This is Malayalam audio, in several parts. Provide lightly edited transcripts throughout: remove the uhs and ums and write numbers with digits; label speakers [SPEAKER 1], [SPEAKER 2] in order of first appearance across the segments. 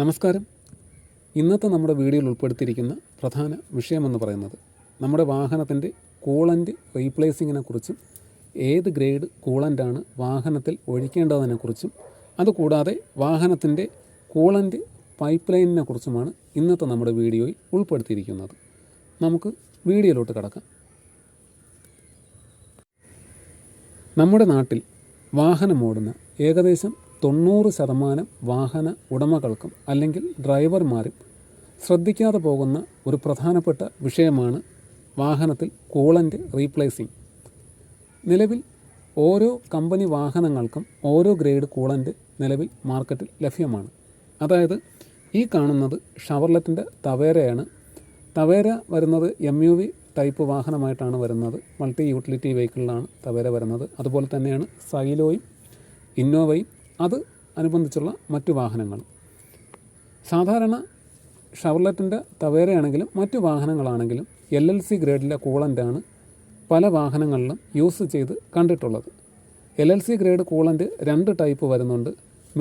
[SPEAKER 1] നമസ്കാരം. ഇന്നത്തെ നമ്മുടെ വീഡിയോയിൽ ഉൾപ്പെടുത്തിയിരിക്കുന്ന പ്രധാന വിഷയമെന്ന് പറയുന്നത് നമ്മുടെ വാഹനത്തിൻ്റെ കൂളൻ്റ് റീപ്ലേസിങ്ങിനെ കുറിച്ചും ഏത് ഗ്രേഡ് കൂളൻ്റാണ് വാഹനത്തിൽ ഒഴിക്കേണ്ടതിനെക്കുറിച്ചും അതുകൂടാതെ വാഹനത്തിൻ്റെ കൂളൻ്റ് പൈപ്പ് ലൈനിനെ കുറിച്ചുമാണ് ഇന്നത്തെ നമ്മുടെ വീഡിയോയിൽ ഉൾപ്പെടുത്തിയിരിക്കുന്നത്. നമുക്ക് വീഡിയോയിലോട്ട് കടക്കാം. നമ്മുടെ നാട്ടിൽ വാഹനമോടുന്ന ഏകദേശം 90% വാഹന ഉടമകൾക്കും അല്ലെങ്കിൽ ഡ്രൈവർമാരും ശ്രദ്ധിക്കാതെ പോകുന്ന ഒരു പ്രധാനപ്പെട്ട വിഷയമാണ് വാഹനത്തിൽ കൂളൻ്റ് റീപ്ലേസിംഗ്. നിലവിൽ ഓരോ കമ്പനി വാഹനങ്ങൾക്കും ഓരോ ഗ്രേഡ് കൂളൻ്റ് നിലവിൽ മാർക്കറ്റിൽ ലഭ്യമാണ്. അതായത് ഈ കാണുന്നത് ഷവർലെറ്റിൻ്റെ തവേരയാണ്. തവേര വരുന്നത് MUV ടൈപ്പ് വാഹനമായിട്ടാണ് വരുന്നത്. മൾട്ടി യൂട്ടിലിറ്റി വെഹിക്കിളിലാണ് തവേര വരുന്നത്. അതുപോലെ തന്നെയാണ് സൈലോയും ഇന്നോവയും അത് അനുബന്ധിച്ചുള്ള മറ്റു വാഹനങ്ങളും. സാധാരണ ഷവർലെറ്റിൻ്റെ തവേരയാണെങ്കിലും മറ്റു വാഹനങ്ങളാണെങ്കിലും LLC ഗ്രേഡിലെ കൂളൻ്റാണ് പല വാഹനങ്ങളിലും യൂസ് ചെയ്ത് കണ്ടിട്ടുള്ളത്. LLC ഗ്രേഡ് കൂളൻ്റ് 2 ടൈപ്പ് വരുന്നുണ്ട്.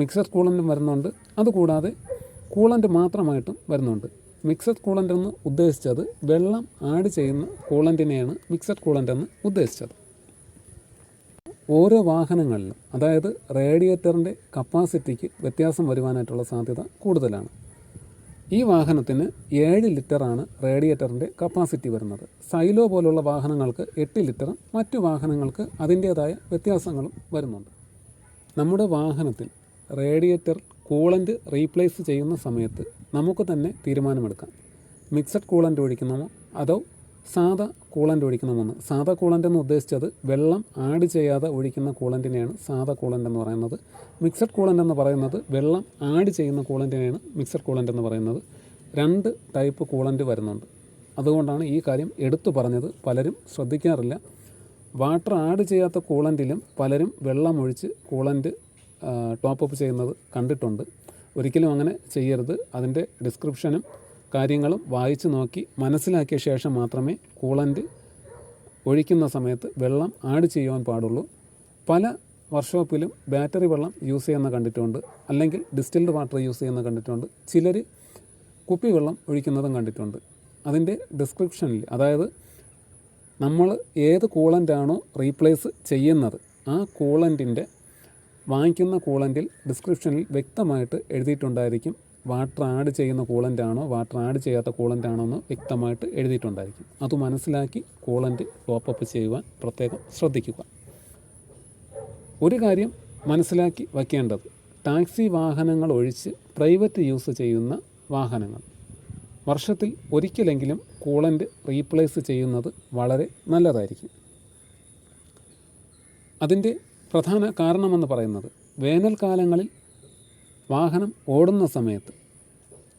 [SPEAKER 1] മിക്സഡ് കൂളൻ്റും വരുന്നുണ്ട്, അതുകൂടാതെ കൂളൻ്റ് മാത്രമായിട്ടും വരുന്നുണ്ട്. മിക്സഡ് കൂളൻ്റ് എന്ന് ഉദ്ദേശിച്ചത് വെള്ളം ആഡ് ചെയ്യുന്ന കൂളൻ്റിനെയാണ് മിക്സഡ് കൂളൻ്റ് എന്ന് ഉദ്ദേശിച്ചത്. ഓരോ വാഹനങ്ങളിലും അതായത് റേഡിയേറ്ററിൻ്റെ കപ്പാസിറ്റിക്ക് വ്യത്യാസം വരുവാനായിട്ടുള്ള സാധ്യത കൂടുതലാണ്. ഈ വാഹനത്തിന് 7 ലിറ്ററാണ് റേഡിയേറ്ററിൻ്റെ കപ്പാസിറ്റി വരുന്നത്. സൈലോ പോലുള്ള വാഹനങ്ങൾക്ക് 8 ലിറ്ററും മറ്റു വാഹനങ്ങൾക്ക് അതിൻ്റേതായ വ്യത്യാസങ്ങളും വരുന്നുണ്ട്. നമ്മുടെ വാഹനത്തിൽ റേഡിയേറ്റർ കൂളൻ്റ് റീപ്ലേസ് ചെയ്യുന്ന സമയത്ത് നമുക്ക് തന്നെ തീരുമാനമെടുക്കാം. മിക്സഡ് കൂളൻ്റ് ഒഴിക്കണമോ അതോ സാധാ കൂളൻ്റ് ഒഴിക്കണമെന്ന്. സാധാ കൂളൻ്റ് എന്ന് ഉദ്ദേശിച്ചത് വെള്ളം ആഡ് ചെയ്യാതെ ഒഴിക്കുന്ന കൂളൻ്റിനെയാണ് സാധാ കൂളൻ്റ് എന്ന് പറയുന്നത്. മിക്സഡ് കൂളൻ്റ് എന്ന് പറയുന്നത് വെള്ളം ആഡ് ചെയ്യുന്ന കൂളൻ്റിനെയാണ് മിക്സഡ് കൂളൻ്റ് എന്ന് പറയുന്നത്. 2 ടൈപ്പ് കൂളൻ്റ് വരുന്നുണ്ട്. അതുകൊണ്ടാണ് ഈ കാര്യം എടുത്തു പറഞ്ഞത്. പലരും ശ്രദ്ധിക്കാറില്ല. വാട്ടർ ആഡ് ചെയ്യാത്ത കൂളൻ്റിലും പലരും വെള്ളം ഒഴിച്ച് കൂളൻ്റ് ടോപ്പപ്പ് ചെയ്യുന്നത് കണ്ടിട്ടുണ്ട്. ഒരിക്കലും അങ്ങനെ ചെയ്യരുത്. അതിൻ്റെ ഡിസ്ക്രിപ്ഷനും കാര്യങ്ങളും വായിച്ച് നോക്കി മനസ്സിലാക്കിയ ശേഷം മാത്രമേ കൂളൻ്റ് ഒഴിക്കുന്ന സമയത്ത് വെള്ളം ആഡ് ചെയ്യുവാൻ പാടുള്ളൂ. പല വർക്ക്ഷോപ്പിലും ബാറ്ററി വെള്ളം യൂസ് ചെയ്യുന്ന കണ്ടിട്ടുണ്ട്, അല്ലെങ്കിൽ ഡിസ്റ്റിൽഡ് വാട്ടർ യൂസ് ചെയ്യുന്ന കണ്ടിട്ടുണ്ട്. ചിലർ കുപ്പി വെള്ളം ഒഴിക്കുന്നതും കണ്ടിട്ടുണ്ട്. അതിൻ്റെ ഡിസ്ക്രിപ്ഷനിൽ, അതായത് നമ്മൾ ഏത് കൂളൻ്റാണോ റീപ്ലേസ് ചെയ്യുന്നത് ആ കൂളൻ്റിൻ്റെ വാങ്ങിക്കുന്ന കൂളൻ്റിൽ ഡിസ്ക്രിപ്ഷനിൽ വ്യക്തമായിട്ട് എഴുതിയിട്ടുണ്ടായിരിക്കും. വാട്ടർ ആഡ് ചെയ്യുന്ന കൂളൻ്റാണോ വാട്ടർ ആഡ് ചെയ്യാത്ത കൂളൻ്റാണോ എന്ന് വ്യക്തമായിട്ട് എഴുതിയിട്ടുണ്ടായിരിക്കും. അത് മനസ്സിലാക്കി കൂളൻ്റ് ടോപ്പപ്പ് ചെയ്യുവാൻ പ്രത്യേകം ശ്രദ്ധിക്കുക. ഒരു കാര്യം മനസ്സിലാക്കി വയ്ക്കേണ്ടത്, ടാക്സി വാഹനങ്ങൾ ഒഴിച്ച് പ്രൈവറ്റ് യൂസ് ചെയ്യുന്ന വാഹനങ്ങൾ വർഷത്തിൽ ഒരിക്കലെങ്കിലും കൂളൻ്റ് റീപ്ലേസ് ചെയ്യുന്നത് വളരെ നല്ലതായിരിക്കും. അതിൻ്റെ പ്രധാന കാരണമെന്ന് പറയുന്നത്, വേനൽക്കാലങ്ങളിൽ വാഹനം ഓടുന്ന സമയത്ത്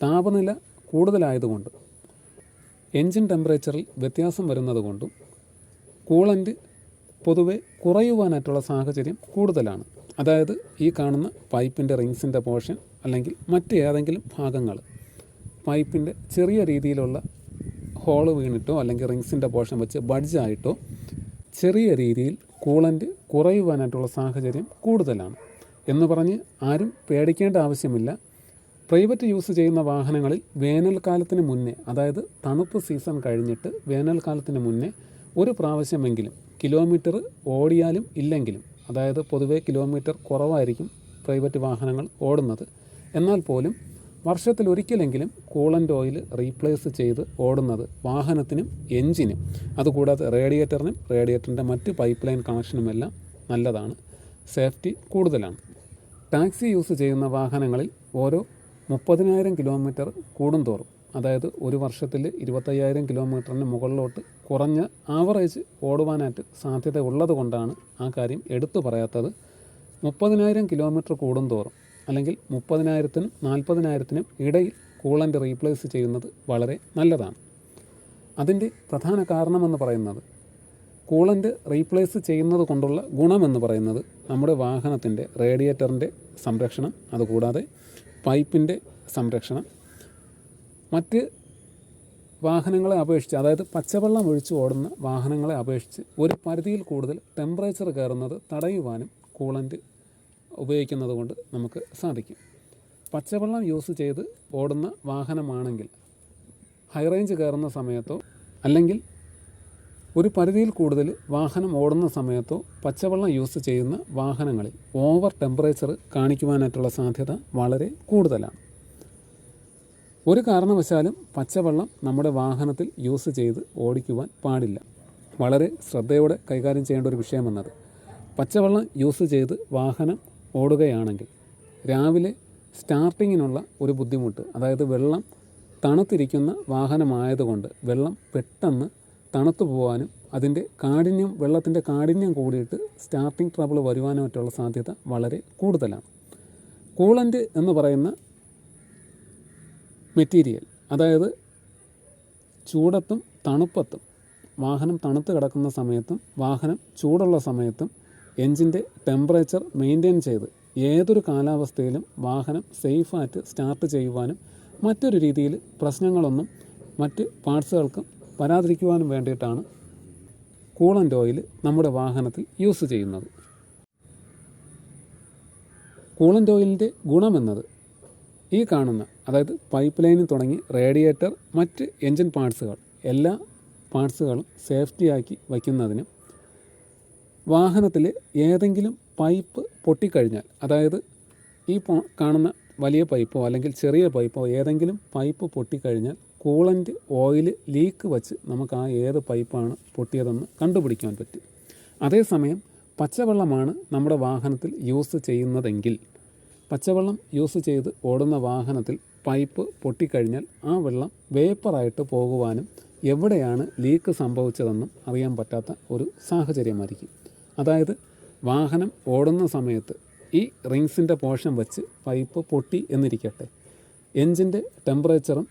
[SPEAKER 1] താപനില കൂടുതലായതുകൊണ്ട് എൻജിൻ ടെമ്പറേച്ചറിൽ വ്യത്യാസം വരുന്നത് കൊണ്ടും കൂളൻ്റ് പൊതുവെ കുറയുവാനായിട്ടുള്ള സാഹചര്യം കൂടുതലാണ്. അതായത് ഈ കാണുന്ന പൈപ്പിൻ്റെ റിങ്സിൻ്റെ പോർഷൻ അല്ലെങ്കിൽ മറ്റ് ഏതെങ്കിലും ഭാഗങ്ങൾ പൈപ്പിൻ്റെ ചെറിയ രീതിയിലുള്ള ഹോള് വീണിട്ടോ അല്ലെങ്കിൽ റിങ്സിൻ്റെ പോർഷൻ വെച്ച് ബഡ്ജായിട്ടോ ചെറിയ രീതിയിൽ കൂളൻ്റ് കുറയുവാനായിട്ടുള്ള സാഹചര്യം കൂടുതലാണ്. എന്ന് പറഞ്ഞ് ആരും പേടിക്കേണ്ട ആവശ്യമില്ല. പ്രൈവറ്റ് യൂസ് ചെയ്യുന്ന വാഹനങ്ങളിൽ വേനൽക്കാലത്തിന് മുന്നേ, അതായത് തണുപ്പ് സീസൺ കഴിഞ്ഞിട്ട് വേനൽക്കാലത്തിന് മുന്നേ ഒരു പ്രാവശ്യമെങ്കിലും കിലോമീറ്റർ ഓടിയാലും ഇല്ലെങ്കിലും, അതായത് പൊതുവേ കിലോമീറ്റർ കുറവായിരിക്കും പ്രൈവറ്റ് വാഹനങ്ങൾ ഓടുന്നത്, എന്നാൽ പോലും വർഷത്തിൽ ഒരിക്കലെങ്കിലും കൂളൻ്റ് ഓയിൽ റീപ്ലേസ് ചെയ്ത് ഓടുന്നത് വാഹനത്തിനും എൻജിനും അതുകൂടാതെ റേഡിയേറ്ററിൻ്റെ മറ്റ് പൈപ്പ് ലൈൻ കണക്ഷനുമെല്ലാം നല്ലതാണ്. സേഫ്റ്റി കൂടുതലാണ്. ടാക്സി യൂസ് ചെയ്യുന്ന വാഹനങ്ങളിൽ ഓരോ 30,000 കിലോമീറ്റർ കൂടുന്തോറും, അതായത് ഒരു വർഷത്തിൽ 25,000 കിലോമീറ്ററിന് മുകളിലോട്ട് കുറഞ്ഞ ആവറേജ് ഓടുവാനായിട്ട് സാധ്യത ഉള്ളത് കൊണ്ടാണ് ആ കാര്യം എടുത്തു പറയാത്തത്. 30,000 കിലോമീറ്റർ കൂടുന്തോറും അല്ലെങ്കിൽ 30,000-നും 40,000-നും ഇടയിൽ കൂളൻ്റ് റീപ്ലേസ് ചെയ്യുന്നത് വളരെ നല്ലതാണ്. അതിൻ്റെ പ്രധാന കാരണമെന്ന് പറയുന്നത്, കൂളൻ്റ് റീപ്ലേസ് ചെയ്യുന്നത് കൊണ്ടുള്ള ഗുണമെന്ന് പറയുന്നത് നമ്മുടെ വാഹനത്തിൻ്റെ റേഡിയേറ്ററിൻ്റെ സംരക്ഷണം, അതുകൂടാതെ പൈപ്പിൻ്റെ സംരക്ഷണം. മറ്റ് വാഹനങ്ങളെ അപേക്ഷിച്ച്, അതായത് പച്ചവെള്ളം ഒഴിച്ച് ഓടുന്ന വാഹനങ്ങളെ അപേക്ഷിച്ച് ഒരു പരിധിയിൽ കൂടുതൽ ടെമ്പറേച്ചർ കയറുന്നത് തടയുവാനും കൂളൻ്റ് ഉപയോഗിക്കുന്നത് കൊണ്ട് നമുക്ക് സാധിക്കും. പച്ചവെള്ളം യൂസ് ചെയ്ത് ഓടുന്ന വാഹനമാണെങ്കിൽ ഹൈ റേഞ്ച് കയറുന്ന സമയത്തോ അല്ലെങ്കിൽ ഒരു പരിധിയിൽ കൂടുതൽ വാഹനം ഓടുന്ന സമയത്തോ പച്ചവെള്ളം യൂസ് ചെയ്യുന്ന വാഹനങ്ങളിൽ ഓവർ ടെമ്പറേച്ചർ കാണിക്കുവാനായിട്ടുള്ള സാധ്യത വളരെ കൂടുതലാണ്. ഒരു കാരണവശാലും പച്ചവെള്ളം നമ്മുടെ വാഹനത്തിൽ യൂസ് ചെയ്ത് ഓടിക്കുവാൻ പാടില്ല. വളരെ ശ്രദ്ധയോടെ കൈകാര്യം ചെയ്യേണ്ട ഒരു വിഷയമെന്നത്, പച്ചവെള്ളം യൂസ് ചെയ്ത് വാഹനം ഓടുകയാണെങ്കിൽ രാവിലെ സ്റ്റാർട്ടിങ്ങിനുള്ള ഒരു ബുദ്ധിമുട്ട്, അതായത് വെള്ളം തണുത്തിരിക്കുന്ന വാഹനമായതുകൊണ്ട് വെള്ളം പെട്ടെന്ന് തണുത്തു പോകാനും അതിൻ്റെ കാഠിന്യം, വെള്ളത്തിൻ്റെ കാഠിന്യം കൂടിയിട്ട് സ്റ്റാർട്ടിങ് ട്രബിൾ വരുവാനുമായിട്ടുള്ള സാധ്യത വളരെ കൂടുതലാണ്. കൂളൻ്റ് എന്ന് പറയുന്ന മെറ്റീരിയൽ, അതായത് ചൂടത്തും തണുപ്പത്തും, വാഹനം തണുത്ത് കിടക്കുന്ന സമയത്തും വാഹനം ചൂടുള്ള സമയത്തും എൻജിൻ്റെ ടെമ്പറേച്ചർ മെയിൻറ്റെയിൻ ചെയ്ത് ഏതൊരു കാലാവസ്ഥയിലും വാഹനം സേഫായിട്ട് സ്റ്റാർട്ട് ചെയ്യുവാനും മറ്റൊരു രീതിയിൽ പ്രശ്നങ്ങളൊന്നും മറ്റ് പാർട്സുകൾക്കും വരാതിരിക്കുവാനും വേണ്ടിയിട്ടാണ് കൂളൻ്റ് ഓയിൽ നമ്മുടെ വാഹനത്തിൽ യൂസ് ചെയ്യുന്നത്. കൂളൻ്റ് ഓയിലിൻ്റെ ഗുണമെന്നത് ഈ കാണുന്ന, അതായത് പൈപ്പ് ലൈനിൽ തുടങ്ങി റേഡിയേറ്റർ, മറ്റ് എൻജിൻ പാർട്സുകൾ, എല്ലാ പാർട്സുകളും സേഫ്റ്റിയാക്കി വയ്ക്കുന്നതിനും വാഹനത്തിൽ ഏതെങ്കിലും പൈപ്പ് പൊട്ടിക്കഴിഞ്ഞാൽ, അതായത് ഈ കാണുന്ന വലിയ പൈപ്പോ അല്ലെങ്കിൽ ചെറിയ പൈപ്പോ ഏതെങ്കിലും പൈപ്പ് പൊട്ടിക്കഴിഞ്ഞാൽ കൂളൻ്റ് ഓയിൽ ലീക്ക് വച്ച് നമുക്ക് ആ ഏത് പൈപ്പാണ് പൊട്ടിയതെന്ന് കണ്ടുപിടിക്കാൻ പറ്റും. അതേസമയം പച്ചവെള്ളമാണ് നമ്മുടെ വാഹനത്തിൽ യൂസ് ചെയ്യുന്നതെങ്കിൽ, പച്ചവെള്ളം യൂസ് ചെയ്ത് ഓടുന്ന വാഹനത്തിൽ പൈപ്പ് പൊട്ടിക്കഴിഞ്ഞാൽ ആ വെള്ളം വേപ്പറായിട്ട് പോകുവാനും എവിടെയാണ് ലീക്ക് സംഭവിച്ചതെന്നും അറിയാൻ പറ്റാത്ത ഒരു സാഹചര്യമായിരിക്കും. അതായത് വാഹനം ഓടുന്ന സമയത്ത് ഈ റിങ്സിൻ്റെ പോർഷൻ വച്ച് പൈപ്പ് പൊട്ടി എന്നിരിക്കട്ടെ, എൻജിൻ്റെ ടെമ്പറേച്ചറും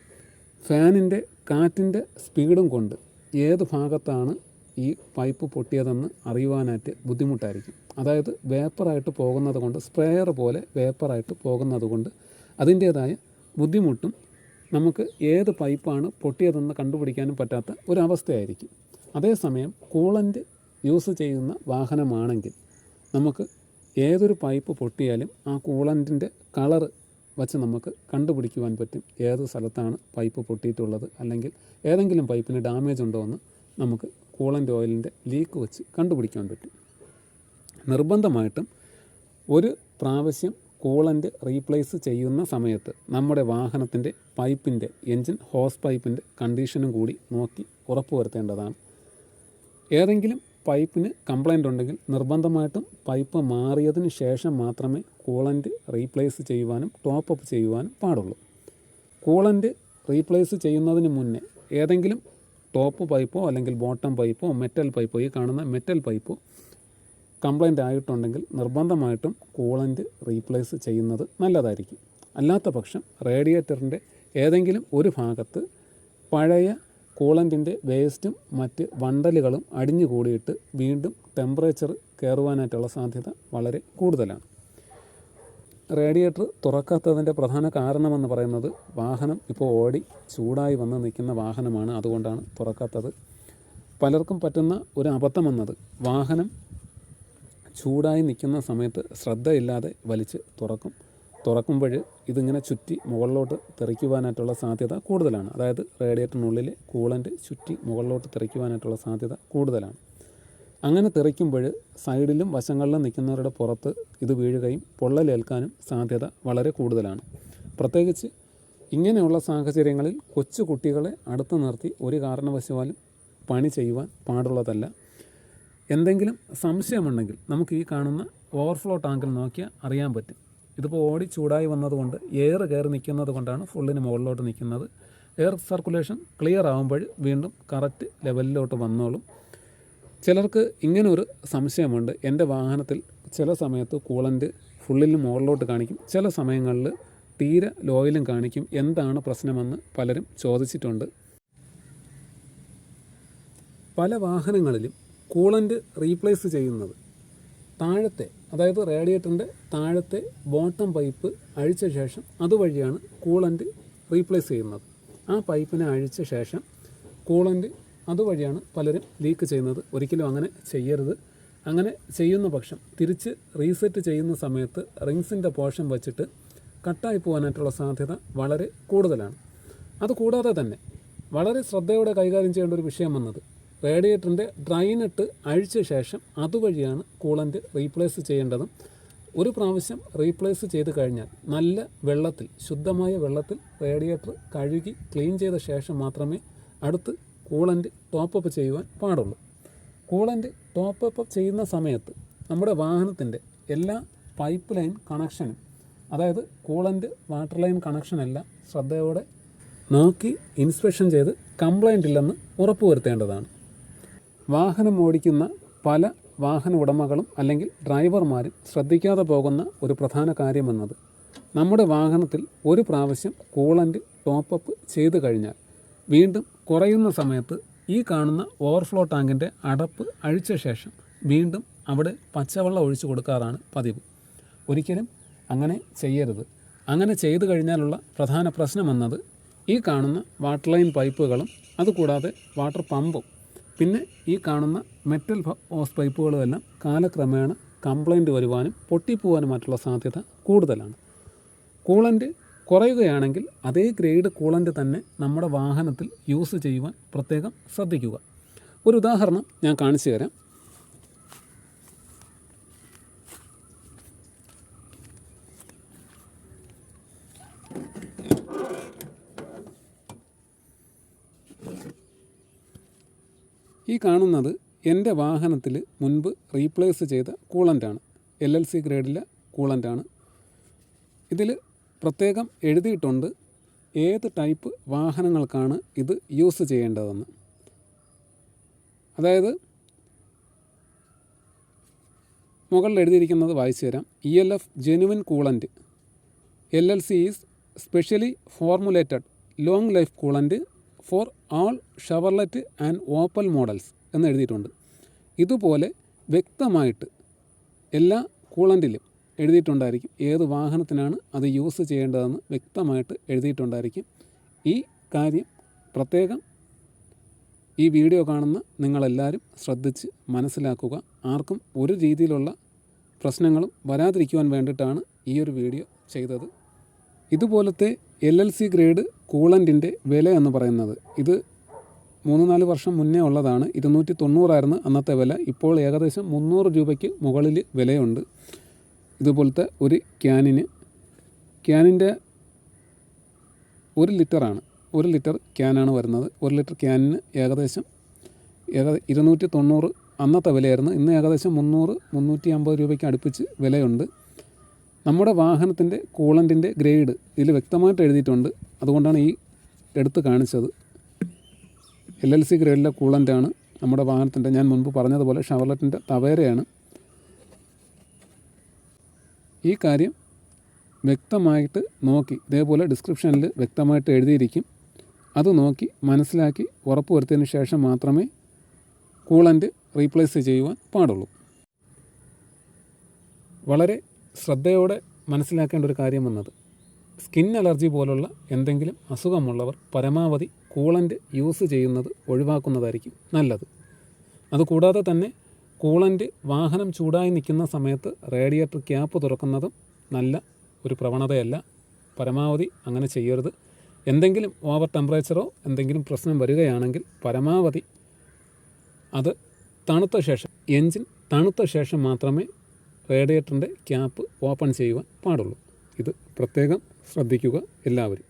[SPEAKER 1] ഫാനിൻ്റെ കാറ്റിൻ്റെ സ്പീഡും കൊണ്ട് ഏത് ഭാഗത്താണ് ഈ പൈപ്പ് പൊട്ടിയതെന്ന് അറിയുവാനായിട്ട് ബുദ്ധിമുട്ടായിരിക്കും. അതായത് വേപ്പറായിട്ട് പോകുന്നത് കൊണ്ട്, സ്പ്രേയർ പോലെ വേപ്പറായിട്ട് പോകുന്നത് കൊണ്ട് അതിൻ്റേതായ ബുദ്ധിമുട്ടും നമുക്ക് ഏത് പൈപ്പാണ് പൊട്ടിയതെന്ന് കണ്ടുപിടിക്കാനും പറ്റാത്ത ഒരവസ്ഥയായിരിക്കും. അതേസമയം കൂളൻ്റ് യൂസ് ചെയ്യുന്ന വാഹനമാണെങ്കിൽ നമുക്ക് ഏതൊരു പൈപ്പ് പൊട്ടിയാലും ആ കൂളൻറ്റിൻ്റെ കളറ് വച്ച് നമുക്ക് കണ്ടുപിടിക്കുവാൻ പറ്റും ഏത് സ്ഥലത്താണ് പൈപ്പ് പൊട്ടിയിട്ടുള്ളത്, അല്ലെങ്കിൽ ഏതെങ്കിലും പൈപ്പിന് ഡാമേജ് ഉണ്ടോ എന്ന് നമുക്ക് കൂളൻ്റ് ഓയിലിൻ്റെ ലീക്ക് വെച്ച് കണ്ടുപിടിക്കാൻ പറ്റും. നിർബന്ധമായിട്ടും ഒരു പ്രാവശ്യം കൂളൻ്റ് റീപ്ലേസ് ചെയ്യുന്ന സമയത്ത് നമ്മുടെ വാഹനത്തിൻ്റെ പൈപ്പിൻ്റെ, എൻജിൻ ഹോസ് പൈപ്പിൻ്റെ കണ്ടീഷനും കൂടി നോക്കി ഉറപ്പുവരുത്തേണ്ടതാണ്. ഏതെങ്കിലും പൈപ്പിന് കംപ്ലൈൻ്റ് ഉണ്ടെങ്കിൽ നിർബന്ധമായിട്ടും പൈപ്പ് മാറിയതിന് ശേഷം മാത്രമേ കൂളൻ്റ് റീപ്ലേസ് ചെയ്യുവാനും ടോപ്പ് അപ്പ് ചെയ്യുവാനും പാടുള്ളൂ. കൂളൻ്റ് റീപ്ലേസ് ചെയ്യുന്നതിന് മുന്നേ ഏതെങ്കിലും ടോപ്പ് പൈപ്പോ അല്ലെങ്കിൽ ബോട്ടം പൈപ്പോ മെറ്റൽ പൈപ്പോ, ഈ കാണുന്ന മെറ്റൽ പൈപ്പോ കംപ്ലൈൻ്റ് ആയിട്ടുണ്ടെങ്കിൽ നിർബന്ധമായിട്ടും കൂളൻ്റ് റീപ്ലേസ് ചെയ്യുന്നത് നല്ലതായിരിക്കും. അല്ലാത്ത പക്ഷം റേഡിയേറ്ററിൻ്റെ ഏതെങ്കിലും ഒരു ഭാഗത്ത് പഴയ കൂളൻറ്റിൻ്റെ വേസ്റ്റും മറ്റ് വണ്ടലുകളും അടിഞ്ഞു കൂടിയിട്ട് വീണ്ടും ടെമ്പറേച്ചർ കയറുവാനായിട്ടുള്ള സാധ്യത വളരെ കൂടുതലാണ്. റേഡിയേറ്റർ തുറക്കാത്തതിൻ്റെ പ്രധാന കാരണമെന്ന് പറയുന്നത് വാഹനം ഇപ്പോൾ ഓടി ചൂടായി വന്ന് നിൽക്കുന്ന വാഹനമാണ്, അതുകൊണ്ടാണ് തുറക്കാത്തത്. പലർക്കും പറ്റുന്ന ഒരു അബദ്ധമെന്നത് വാഹനം ചൂടായി നിൽക്കുന്ന സമയത്ത് ശ്രദ്ധയില്ലാതെ വലിച്ച് തുറക്കുമ്പോൾ ഇതിങ്ങനെ ചുറ്റി മുകളിലോട്ട് തെറിക്കുവാനായിട്ടുള്ള സാധ്യത കൂടുതലാണ്. അതായത് റേഡിയേറ്ററിനുള്ളിൽ കൂളൻ്റ് ചുറ്റി മുകളിലോട്ട് തെറിക്കുവാനായിട്ടുള്ള സാധ്യത കൂടുതലാണ്. അങ്ങനെ തെറിക്കുമ്പോൾ സൈഡിലും വശങ്ങളിലും നിൽക്കുന്നവരുടെ പുറത്ത് ഇത് വീഴുകയും പൊള്ളലേൽക്കാനും സാധ്യത വളരെ കൂടുതലാണ്. പ്രത്യേകിച്ച് ഇങ്ങനെയുള്ള സാഹചര്യങ്ങളിൽ കൊച്ചു കുട്ടികളെ അടുത്ത് നിർത്തി ഒരു കാരണവശാലും പണി ചെയ്യുവാൻ പാടുള്ളതല്ല. എന്തെങ്കിലും സംശയമുണ്ടെങ്കിൽ നമുക്ക് ഈ കാണുന്ന ഓവർഫ്ലോ ടാങ്കിൽ നോക്കിയാൽ അറിയാൻ പറ്റും. ഇതിപ്പോൾ ഓടി ചൂടായി വന്നതുകൊണ്ട് എയർ കയറി നിൽക്കുന്നത് കൊണ്ടാണ് ഫുള്ളിന് മുകളിലോട്ട് നിൽക്കുന്നത്. എയർ സർക്കുലേഷൻ ക്ലിയർ ആകുമ്പോൾ വീണ്ടും കറക്റ്റ് ലെവലിലോട്ട് വന്നോളും. ചിലർക്ക് ഇങ്ങനെ ഒരു സംശയമുണ്ട്, എൻ്റെ വാഹനത്തിൽ ചില സമയത്ത് കൂളൻ്റ് ഫുള്ളിന് മുകളിലോട്ട് കാണിക്കും, ചില സമയങ്ങളിൽ തീരെ ലോയിലും കാണിക്കും, എന്താണ് പ്രശ്നമെന്ന് പലരും ചോദിച്ചിട്ടുണ്ട്. പല വാഹനങ്ങളിലും കൂളൻ്റ് റീപ്ലേസ് ചെയ്യുന്നത് താഴത്തെ, അതായത് റേഡിയേറ്ററിൻ്റെ താഴത്തെ ബോട്ടം പൈപ്പ് അഴിച്ച ശേഷം അതുവഴിയാണ് കൂളൻ്റ് റീപ്ലേസ് ചെയ്യുന്നത്. ആ പൈപ്പിനെ അഴിച്ച ശേഷം കൂളൻ്റ് അതുവഴിയാണ് പലരും ലീക്ക് ചെയ്യുന്നത്. ഒരിക്കലും അങ്ങനെ ചെയ്യരുത്. അങ്ങനെ ചെയ്യുന്ന പക്ഷം തിരിച്ച് റീസെറ്റ് ചെയ്യുന്ന സമയത്ത് റിങ്സിൻ്റെ പോർഷൻ വച്ചിട്ട് കട്ടായി പോകാനായിട്ടുള്ള സാധ്യത വളരെ കൂടുതലാണ്. അതുകൂടാതെ തന്നെ വളരെ ശ്രദ്ധയോടെ കൈകാര്യം ചെയ്യേണ്ട ഒരു വിഷയം വന്നത് റേഡിയേറ്ററിൻ്റെ ഡ്രൈനട്ട് അഴിച്ച ശേഷം അതുവഴിയാണ് കൂളൻ്റ് റീപ്ലേസ് ചെയ്യേണ്ടതും. ഒരു പ്രാവശ്യം റീപ്ലേസ് ചെയ്ത് കഴിഞ്ഞാൽ നല്ല വെള്ളത്തിൽ, ശുദ്ധമായ വെള്ളത്തിൽ റേഡിയേറ്റർ കഴുകി ക്ലീൻ ചെയ്ത ശേഷം മാത്രമേ അടുത്ത് കൂളൻ്റ് ടോപ്പപ്പ് ചെയ്യുവാൻ പാടുള്ളൂ. കൂളൻ്റ് ടോപ്പപ്പ് ചെയ്യുന്ന സമയത്ത് നമ്മുടെ വാഹനത്തിൻ്റെ എല്ലാ പൈപ്പ് ലൈൻ കണക്ഷനും, അതായത് കൂളൻ്റ് വാട്ടർ ലൈൻ കണക്ഷനെല്ലാം ശ്രദ്ധയോടെ നോക്കി ഇൻസ്പെക്ഷൻ ചെയ്ത് കംപ്ലൈൻ്റ് ഇല്ലെന്ന് ഉറപ്പുവരുത്തേണ്ടതാണ്. വാഹനം ഓടിക്കുന്ന പല വാഹന ഉടമകളും അല്ലെങ്കിൽ ഡ്രൈവർമാരും ശ്രദ്ധിക്കാതെ പോകുന്ന ഒരു പ്രധാന കാര്യമെന്നത് നമ്മുടെ വാഹനത്തിൽ ഒരു പ്രാവശ്യം കൂളൻ്റ് ടോപ്പപ്പ് ചെയ്ത് കഴിഞ്ഞാൽ വീണ്ടും കുറയുന്ന സമയത്ത് ഈ കാണുന്ന ഓവർഫ്ലോ ടാങ്കിൻ്റെ അടപ്പ് അഴിച്ച ശേഷം വീണ്ടും അവിടെ പച്ചവെള്ളം ഒഴിച്ചു കൊടുക്കാറാണ് പതിവ്. ഒരിക്കലും അങ്ങനെ ചെയ്യരുത്. അങ്ങനെ ചെയ്തു കഴിഞ്ഞാലുള്ള പ്രധാന പ്രശ്നമെന്നത് ഈ കാണുന്ന വാട്ടർ ലൈൻ പൈപ്പുകളും അതുകൂടാതെ വാട്ടർ പമ്പും പിന്നെ ഈ കാണുന്ന മെറ്റൽ ഹോസ് പൈപ്പുകളും എല്ലാം കാലക്രമേണ കംപ്ലൈൻറ്റ് വരുവാനും പൊട്ടിപ്പോവാനുമായിട്ടുള്ള സാധ്യത കൂടുതലാണ്. കൂളൻ്റ് കുറയുകയാണെങ്കിൽ അതേ ഗ്രേഡ് കൂളൻ്റ് തന്നെ നമ്മുടെ വാഹനത്തിൽ യൂസ് ചെയ്യുവാൻ പ്രത്യേകം ശ്രദ്ധിക്കുക. ഒരു ഉദാഹരണം ഞാൻ കാണിച്ചു തരാം. ഈ കാണുന്നത് എൻ്റെ വാഹനത്തിൽ മുൻപ് റീപ്ലേസ് ചെയ്ത കൂളൻ്റാണ്. LLC ഗ്രേഡിലെ കൂളൻ്റാണ്. ഇതിൽ പ്രത്യേകം എഴുതിയിട്ടുണ്ട് ഏത് ടൈപ്പ് വാഹനങ്ങൾക്കാണ് ഇത് യൂസ് ചെയ്യേണ്ടതെന്ന്. അതായത് മുകളിൽ എഴുതിയിരിക്കുന്നത് വായിച്ചു തരാം. ELF genuine coolant LLC is specially formulated long life coolant four all Chevrolet and opal models എന്ന് എഴുതിയിട്ടുണ്ട്. ഇതുപോലെ വ്യക്തമായിട്ട് എല്ലാ കൂളൻ്റിലും എഴുതിയിട്ടുണ്ടായിരിക്കും ഏത് വാഹനത്തിനാണ് അത് യൂസ് ചെയ്യേണ്ടതെന്ന് വ്യക്തമായിട്ട് എഴുതിയിട്ടുണ്ടായിരിക്കും. ഈ കാര്യം പ്രത്യേകം ഈ വീഡിയോ കാണുന്ന നിങ്ങളെല്ലാവരും ശ്രദ്ധിച്ച് മനസ്സിലാക്കുക. ആർക്കും ഒരു രീതിയിലുള്ള പ്രശ്നങ്ങളും വരാതിരിക്കുവാൻ വേണ്ടിയിട്ടാണ് ഈ ഒരു വീഡിയോ ചെയ്തത്. ഇതുപോലത്തെ LLC ഗ്രേഡ് കൂളൻ്റിൻ്റെ വില എന്ന് പറയുന്നത് ഇത് 3-4 വർഷം മുന്നേ ഉള്ളതാണ്. 290 അന്നത്തെ വില. ഇപ്പോൾ ഏകദേശം 300 രൂപയ്ക്ക് മുകളിൽ വിലയുണ്ട്. ഇതുപോലത്തെ ഒരു ക്യാനിൻ്റെ 1 ലിറ്ററാണ്, 1 ലിറ്റർ ക്യാനാണ് വരുന്നത്. 1 ലിറ്റർ ക്യാനിന് ഏകദേശം 290 അന്നത്തെ വിലയായിരുന്നു. ഇന്ന് ഏകദേശം 300-350 രൂപയ്ക്ക് അടുപ്പിച്ച് വിലയുണ്ട്. നമ്മുടെ വാഹനത്തിൻ്റെ കൂളൻ്റിൻ്റെ ഗ്രേഡ് ഇതിൽ വ്യക്തമായിട്ട് എഴുതിയിട്ടുണ്ട്. അതുകൊണ്ടാണ് ഈ എടുത്ത് കാണിച്ചത്. LLC ഗ്രേഡിലെ കൂളൻ്റാണ് നമ്മുടെ വാഹനത്തിൻ്റെ. ഞാൻ മുൻപ് പറഞ്ഞതുപോലെ ഷവർലെറ്റിൻ്റെ തവേരയാണ്. ഈ കാര്യം വ്യക്തമായിട്ട് നോക്കി, ഇതേപോലെ ഡിസ്ക്രിപ്ഷനിൽ വ്യക്തമായിട്ട് എഴുതിയിരിക്കും. അത് നോക്കി മനസ്സിലാക്കി ഉറപ്പ് വരുത്തിയതിന് ശേഷം മാത്രമേ കൂളൻ്റ് റീപ്ലേസ് ചെയ്യുവാൻ പാടുള്ളൂ. വളരെ ശ്രദ്ധയോടെ മനസ്സിലാക്കേണ്ട ഒരു കാര്യം വന്നത് സ്കിൻ അലർജി പോലുള്ള എന്തെങ്കിലും അസുഖമുള്ളവർ പരമാവധി കൂളൻ്റ് യൂസ് ചെയ്യുന്നത് ഒഴിവാക്കുന്നതായിരിക്കും നല്ലത്. അതുകൂടാതെ തന്നെ കൂളൻ്റ് വാഹനം ചൂടായി നിൽക്കുന്ന സമയത്ത് റേഡിയേറ്റർ ക്യാപ്പ് തുറക്കുന്നതും നല്ല ഒരു പ്രവണതയല്ല. പരമാവധി അങ്ങനെ ചെയ്യരുത്. എന്തെങ്കിലും ഓവർ ടെമ്പറേച്ചറോ എന്തെങ്കിലും പ്രശ്നം വരികയാണെങ്കിൽ പരമാവധി അത് തണുത്ത ശേഷം, എൻജിൻ തണുത്ത ശേഷം മാത്രമേ റേഡിയേറ്ററിൻ്റെ ക്യാപ്പ് ഓപ്പൺ ചെയ്യുവാൻ പാടുള്ളൂ. ഇത് പ്രത്യേകം ശ്രദ്ധിക്കുക എല്ലാവരും.